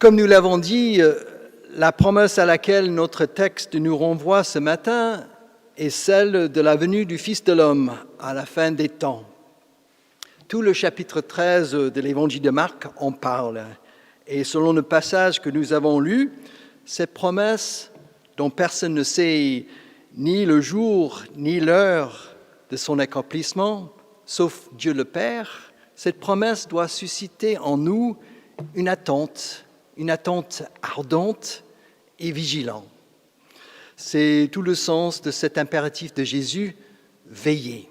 Comme nous l'avons dit, la promesse à laquelle notre texte nous renvoie ce matin est celle de la venue du Fils de l'homme à la fin des temps. Tout le chapitre 13 de l'Évangile de Marc en parle. Et selon le passage que nous avons lu, cette promesse dont personne ne sait ni le jour ni l'heure de son accomplissement, sauf Dieu le Père, cette promesse doit susciter en nous une attente ardente et vigilante. C'est tout le sens de cet impératif de Jésus, veiller.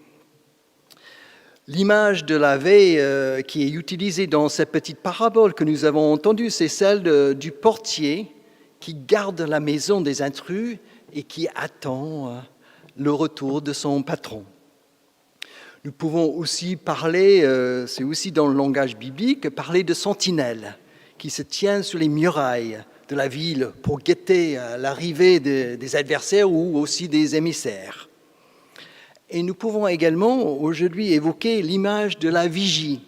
L'image de la veille qui est utilisée dans cette petite parabole que nous avons entendue, c'est celle du portier qui garde la maison des intrus et qui attend le retour de son patron. Nous pouvons aussi parler, c'est aussi dans le langage biblique, parler de sentinelles qui se tiennent sur les murailles de la ville pour guetter l'arrivée des adversaires ou aussi des émissaires. Et nous pouvons également aujourd'hui évoquer l'image de la vigie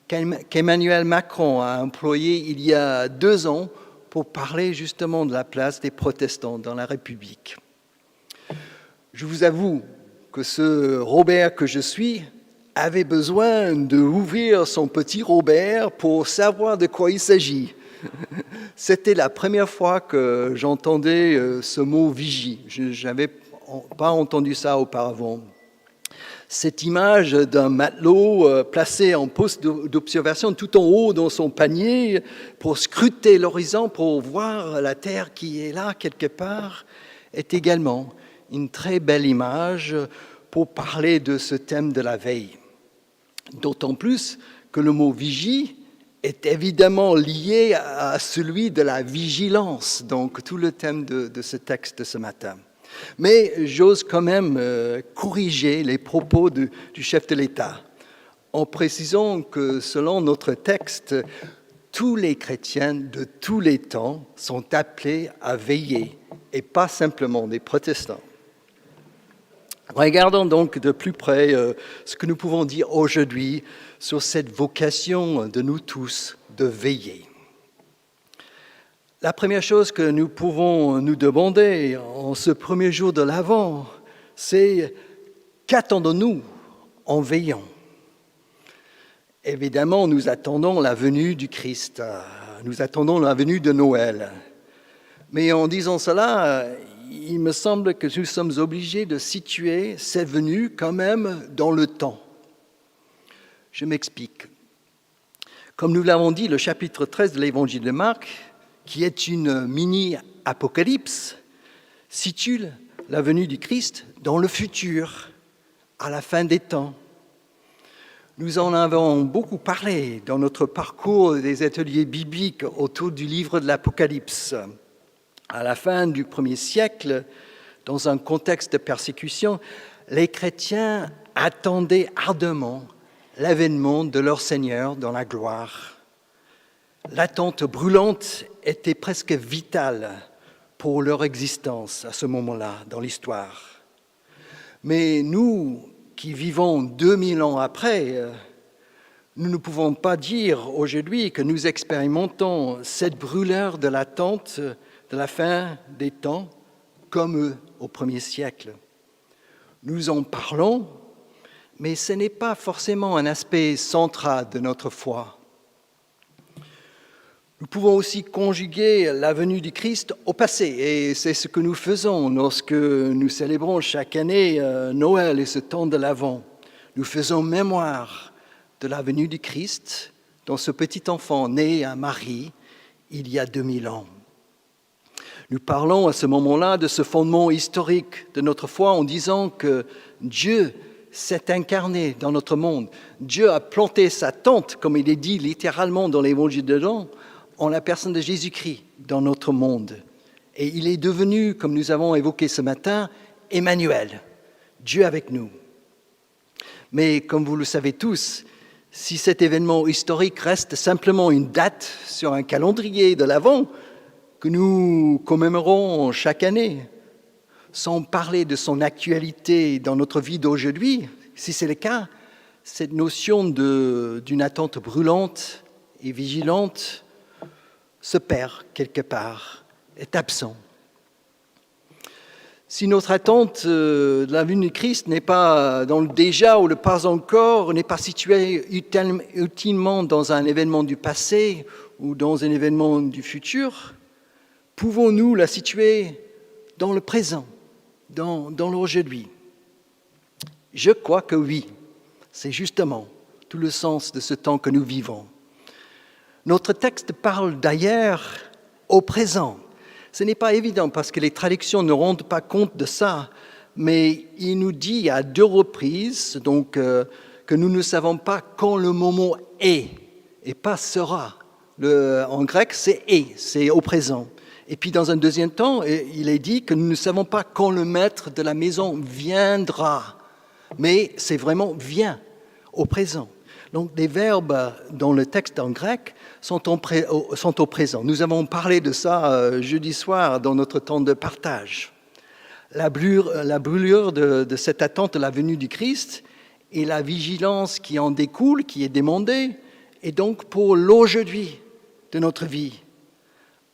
qu'Emmanuel Macron a employée il y a 2 ans pour parler justement de la place des protestants dans la République. Je vous avoue que ce Robert que je suis avait besoin d'ouvrir son petit Robert pour savoir de quoi il s'agit. C'était la première fois que j'entendais ce mot vigie. Je n'avais pas entendu ça auparavant. Cette image d'un matelot placé en poste d'observation tout en haut dans son panier pour scruter l'horizon, pour voir la terre qui est là quelque part, est également une très belle image pour parler de ce thème de la veille. D'autant plus que le mot vigie est évidemment lié à celui de la vigilance, donc tout le thème de ce texte de ce matin. Mais j'ose quand même corriger les propos du chef de l'État en précisant que selon notre texte, tous les chrétiens de tous les temps sont appelés à veiller et pas simplement des protestants. Regardons donc de plus près ce que nous pouvons dire aujourd'hui sur cette vocation de nous tous de veiller. La première chose que nous pouvons nous demander en ce premier jour de l'Avent, c'est qu'attendons-nous en veillant ? Évidemment, nous attendons la venue du Christ, nous attendons la venue de Noël. Mais en disant cela, il me semble que nous sommes obligés de situer cette venue quand même dans le temps. Je m'explique. Comme nous l'avons dit, le chapitre 13 de l'Évangile de Marc, qui est une mini-apocalypse, situe la venue du Christ dans le futur, à la fin des temps. Nous en avons beaucoup parlé dans notre parcours des ateliers bibliques autour du livre de l'Apocalypse. À la fin du 1er siècle, dans un contexte de persécution, les chrétiens attendaient ardemment l'avènement de leur Seigneur dans la gloire. L'attente brûlante était presque vitale pour leur existence à ce moment-là dans l'histoire. Mais nous, qui vivons 2000 ans après, nous ne pouvons pas dire aujourd'hui que nous expérimentons cette brûleur de l'attente de la fin des temps comme eux au 1er siècle. Nous en parlons, mais ce n'est pas forcément un aspect central de notre foi. Nous pouvons aussi conjuguer la venue du Christ au passé, et c'est ce que nous faisons lorsque nous célébrons chaque année Noël et ce temps de l'Avent. Nous faisons mémoire de la venue du Christ dans ce petit enfant né à Marie il y a 2000 ans. Nous parlons à ce moment-là de ce fondement historique de notre foi en disant que Dieu s'est incarné dans notre monde. Dieu a planté sa tente, comme il est dit littéralement dans l'Évangile de Jean, en la personne de Jésus-Christ dans notre monde. Et il est devenu, comme nous avons évoqué ce matin, Emmanuel, Dieu avec nous. Mais comme vous le savez tous, si cet événement historique reste simplement une date sur un calendrier de l'Avent que nous commémorons chaque année, sans parler de son actualité dans notre vie d'aujourd'hui, si c'est le cas, cette notion d'une attente brûlante et vigilante se perd quelque part, est absent. Si notre attente de la venue du Christ n'est pas dans le déjà ou le pas encore, n'est pas située utilement dans un événement du passé ou dans un événement du futur, pouvons-nous la situer dans le présent, dans l'aujourd'hui? Je crois que oui, c'est justement tout le sens de ce temps que nous vivons. Notre texte parle d'ailleurs au présent. Ce n'est pas évident parce que les traductions ne rendent pas compte de ça, mais il nous dit à 2 reprises donc, que nous ne savons pas quand le moment est et pas sera. En grec, c'est « est », c'est au présent. Et puis dans un deuxième temps, il est dit que nous ne savons pas quand le maître de la maison viendra, mais c'est vraiment « vient » au présent. Donc les verbes dans le texte en grec sont au présent. Nous avons parlé de ça jeudi soir dans notre temps de partage. La brûlure de cette attente de la venue du Christ et la vigilance qui en découle, qui est demandée, est donc pour l'aujourd'hui de notre vie.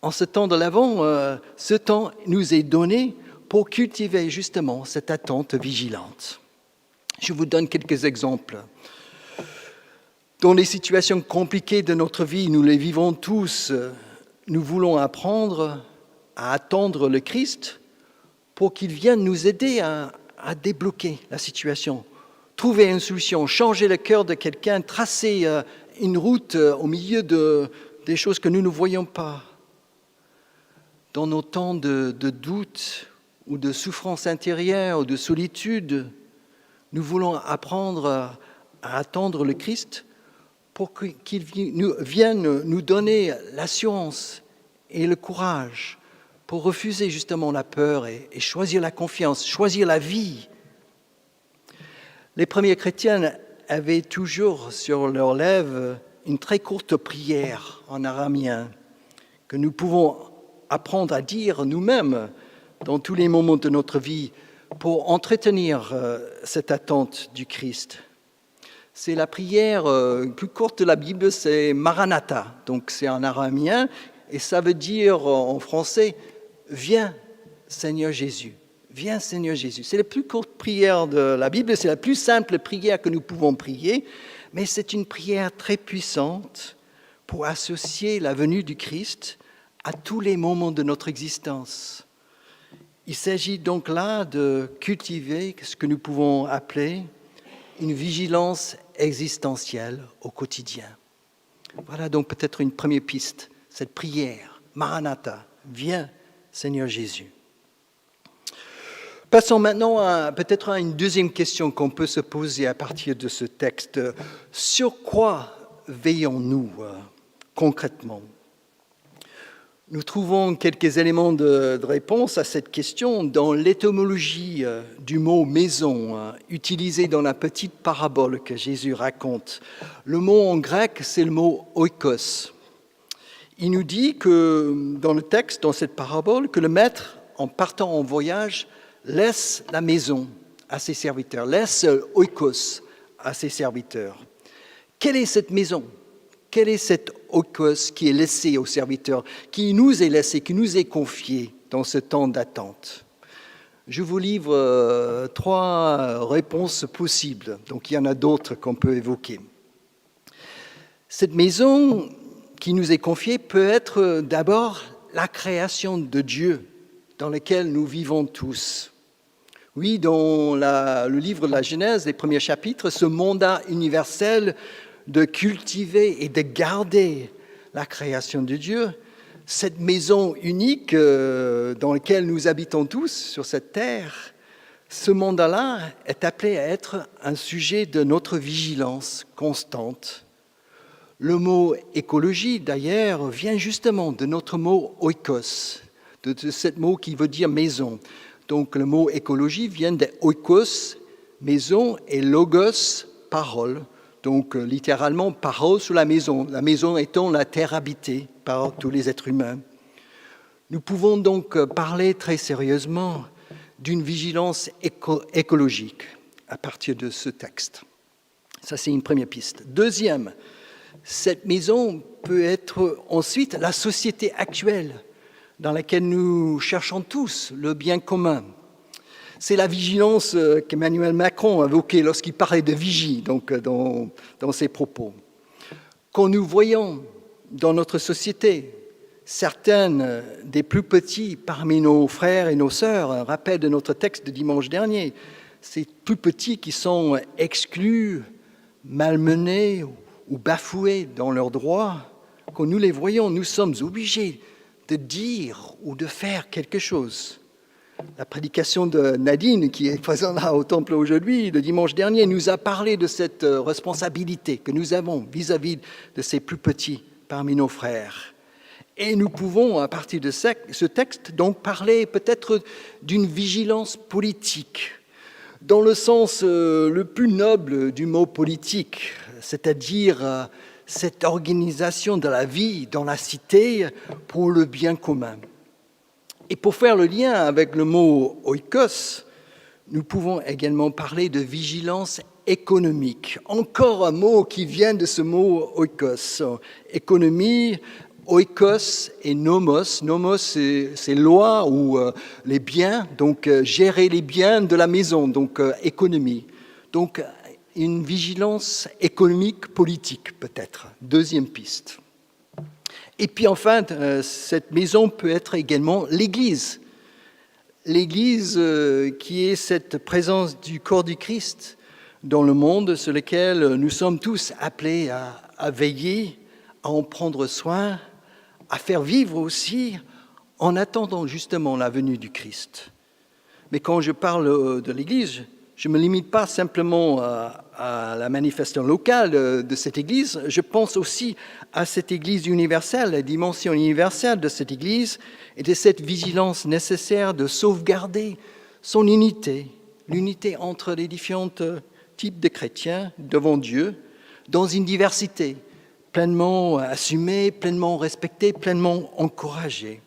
En ce temps de l'Avent, ce temps nous est donné pour cultiver justement cette attente vigilante. Je vous donne quelques exemples. Dans les situations compliquées de notre vie, nous les vivons tous, nous voulons apprendre à attendre le Christ pour qu'il vienne nous aider à débloquer la situation, trouver une solution, changer le cœur de quelqu'un, tracer une route au milieu des choses que nous ne voyons pas. Dans nos temps de doute ou de souffrance intérieure ou de solitude, nous voulons apprendre à attendre le Christ pour qu'il vienne nous donner l'assurance et le courage pour refuser justement la peur et choisir la confiance, choisir la vie. Les premiers chrétiens avaient toujours sur leurs lèvres une très courte prière en araméen que nous pouvons apprendre à dire nous-mêmes dans tous les moments de notre vie pour entretenir cette attente du Christ. C'est la prière plus courte de la Bible, c'est Maranatha, donc c'est en araméen, et ça veut dire en français « Viens Seigneur Jésus ». Viens Seigneur Jésus. C'est la plus courte prière de la Bible, c'est la plus simple prière que nous pouvons prier, mais c'est une prière très puissante pour associer la venue du Christ à tous les moments de notre existence. Il s'agit donc là de cultiver ce que nous pouvons appeler une vigilance existentielle au quotidien. Voilà donc peut-être une première piste, cette prière, Maranatha, viens Seigneur Jésus. Passons maintenant peut-être à une deuxième question qu'on peut se poser à partir de ce texte. Sur quoi veillons-nous concrètement ? Nous trouvons quelques éléments de réponse à cette question dans l'étymologie du mot « maison » utilisé dans la petite parabole que Jésus raconte. Le mot en grec, c'est le mot « oikos ». Il nous dit que dans le texte, dans cette parabole, que le maître, en partant en voyage, laisse la maison à ses serviteurs, laisse oikos à ses serviteurs. Quelle est cette maison ? Quel est cet oikos qui est laissé aux serviteurs, qui nous est laissé, qui nous est confié dans ce temps d'attente? Je vous livre 3 réponses possibles, donc il y en a d'autres qu'on peut évoquer. Cette maison qui nous est confiée peut être d'abord la création de Dieu dans laquelle nous vivons tous. Oui, dans le livre de la Genèse, les premiers chapitres, ce mandat universel de cultiver et de garder la création de Dieu, cette maison unique dans laquelle nous habitons tous sur cette terre, ce mandat-là est appelé à être un sujet de notre vigilance constante. Le mot écologie, d'ailleurs, vient justement de notre mot oikos, de ce mot qui veut dire maison. Donc le mot écologie vient de oikos, maison, et logos, parole. Donc, littéralement, parole sur la maison étant la terre habitée par tous les êtres humains. Nous pouvons donc parler très sérieusement d'une vigilance écologique à partir de ce texte. Ça, c'est une première piste. Deuxième, Cette maison peut être ensuite la société actuelle dans laquelle nous cherchons tous le bien commun. C'est la vigilance qu'Emmanuel Macron a évoquée lorsqu'il parlait de vigie donc, dans ses propos. Quand nous voyons dans notre société certaines des plus petits parmi nos frères et nos sœurs, un rappel de notre texte de dimanche dernier, ces plus petits qui sont exclus, malmenés ou bafoués dans leurs droits, quand nous les voyons, nous sommes obligés de dire ou de faire quelque chose. La prédication de Nadine, qui est présente là au temple aujourd'hui, le dimanche dernier, nous a parlé de cette responsabilité que nous avons vis-à-vis de ces plus petits parmi nos frères. Et nous pouvons, à partir de ce texte, donc parler peut-être d'une vigilance politique, dans le sens le plus noble du mot politique, c'est-à-dire cette organisation de la vie dans la cité pour le bien commun. Et pour faire le lien avec le mot oikos, nous pouvons également parler de vigilance économique. Encore un mot qui vient de ce mot oikos. Économie, oikos et nomos. Nomos, c'est loi ou les biens, donc gérer les biens de la maison, donc économie. Donc une vigilance économique politique peut-être. Deuxième piste. Et puis enfin, cette maison peut être également l'Église. L'Église qui est cette présence du corps du Christ dans le monde sur lequel nous sommes tous appelés à veiller, à en prendre soin, à faire vivre aussi en attendant justement la venue du Christ. Mais quand je parle de l'Église, je ne me limite pas simplement à la manifestation locale de cette Église, je pense aussi à cette Église universelle, la dimension universelle de cette Église et de cette vigilance nécessaire de sauvegarder son unité, l'unité entre les différents types de chrétiens devant Dieu, dans une diversité pleinement assumée, pleinement respectée, pleinement encouragée.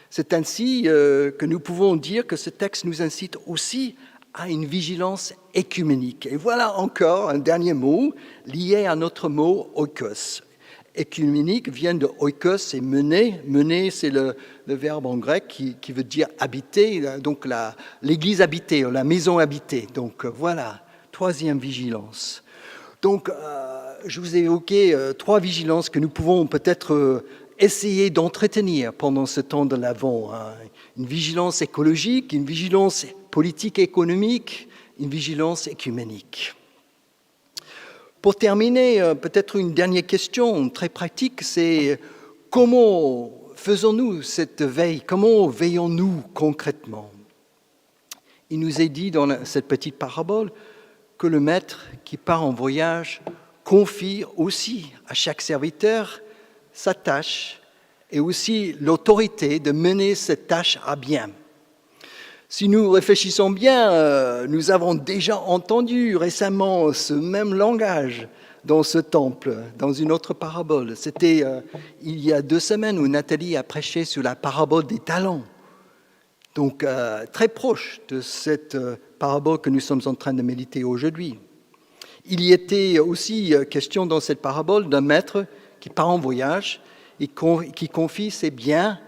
C'est ainsi que nous pouvons dire que ce texte nous incite aussi à une vigilance écuménique. Et voilà encore un dernier mot lié à notre mot oikos. Écuménique vient de oikos et mener. Mener, c'est le verbe en grec qui veut dire habiter, donc l'église habitée, la maison habitée. Donc voilà, troisième vigilance. Donc je vous ai évoqué trois vigilances que nous pouvons peut-être essayer d'entretenir pendant ce temps de l'Avent. Une vigilance écologique, une vigilance politique et économique, une vigilance écuménique. Pour terminer, peut-être une dernière question très pratique, c'est comment faisons-nous cette veille? Comment veillons-nous concrètement? Il nous est dit dans cette petite parabole que le maître qui part en voyage confie aussi à chaque serviteur sa tâche et aussi l'autorité de mener cette tâche à bien. Si nous réfléchissons bien, nous avons déjà entendu récemment ce même langage dans ce temple, dans une autre parabole. C'était il y a 2 semaines où Nathalie a prêché sur la parabole des talents. Donc très proche de cette parabole que nous sommes en train de méditer aujourd'hui. Il y était aussi question dans cette parabole d'un maître qui part en voyage et qui confie ses biens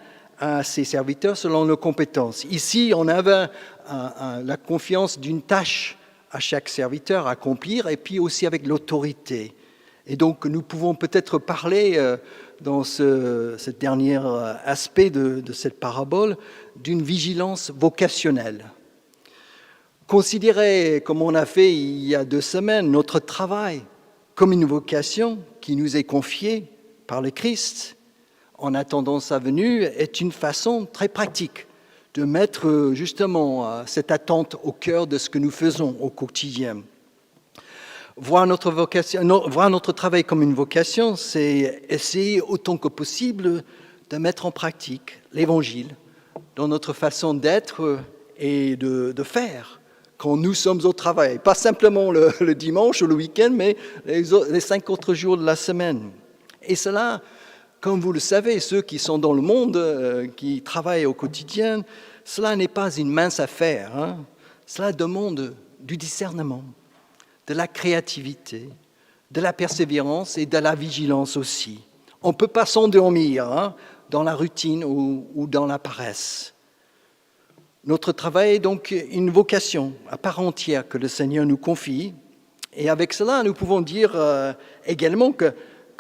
à ses serviteurs selon leurs compétences. Ici, on avait la confiance d'une tâche à chaque serviteur à accomplir et puis aussi avec l'autorité. Et donc, nous pouvons peut-être parler dans ce dernier aspect de cette parabole d'une vigilance vocationnelle. Considérer, comme on a fait il y a 2 semaines, notre travail comme une vocation qui nous est confiée par le Christ en attendant sa venue est une façon très pratique de mettre justement cette attente au cœur de ce que nous faisons au quotidien. Voir notre travail comme une vocation, c'est essayer autant que possible de mettre en pratique l'Évangile dans notre façon d'être et de faire quand nous sommes au travail. Pas simplement le dimanche ou le week-end, mais les 5 autres jours de la semaine. Et cela, comme vous le savez, ceux qui sont dans le monde, qui travaillent au quotidien, cela n'est pas une mince affaire. Cela demande du discernement, de la créativité, de la persévérance et de la vigilance aussi. On ne peut pas s'endormir dans la routine ou dans la paresse. Notre travail est donc une vocation à part entière que le Seigneur nous confie. Et avec cela, nous pouvons dire également que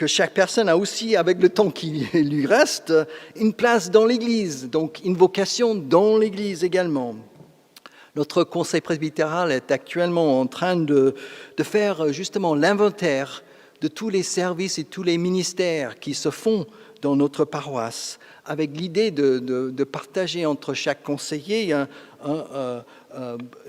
chaque personne a aussi, avec le temps qui lui reste, une place dans l'Église, donc une vocation dans l'Église également. Notre conseil presbytéral est actuellement en train de faire justement l'inventaire de tous les services et tous les ministères qui se font dans notre paroisse, avec l'idée de partager entre chaque conseiller l'un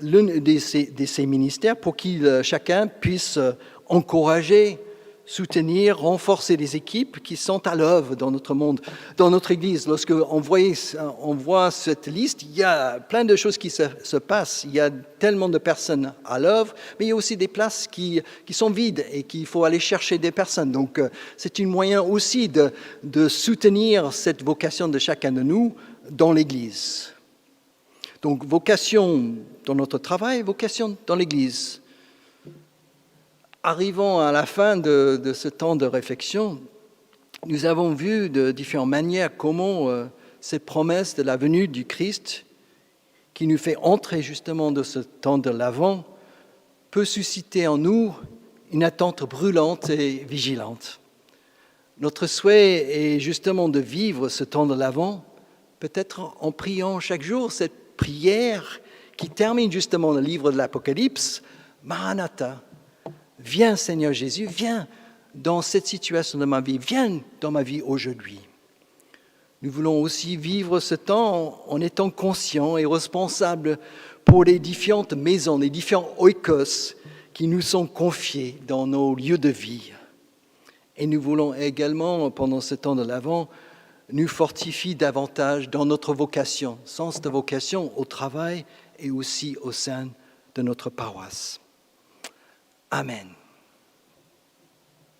de ces ministères pour qu'il chacun puisse encourager, soutenir, renforcer les équipes qui sont à l'œuvre dans notre monde, dans notre Église. Lorsqu'on voit cette liste, il y a plein de choses qui se passent. Il y a tellement de personnes à l'œuvre, mais il y a aussi des places qui sont vides et qu'il faut aller chercher des personnes. Donc, c'est un moyen aussi de soutenir cette vocation de chacun de nous dans l'Église. Donc, vocation dans notre travail, vocation dans l'Église. Arrivant à la fin de ce temps de réflexion, nous avons vu de différentes manières comment cette promesse de la venue du Christ, qui nous fait entrer justement de ce temps de l'Avent, peut susciter en nous une attente brûlante et vigilante. Notre souhait est justement de vivre ce temps de l'Avent, peut-être en priant chaque jour cette prière qui termine justement le livre de l'Apocalypse, Maranatha. Viens Seigneur Jésus, viens dans cette situation de ma vie, viens dans ma vie aujourd'hui. Nous voulons aussi vivre ce temps en étant conscients et responsables pour les différentes maisons, les différents oikos qui nous sont confiés dans nos lieux de vie. Et nous voulons également, pendant ce temps de l'Avent, nous fortifier davantage dans notre vocation, sens de vocation au travail et aussi au sein de notre paroisse. Amen.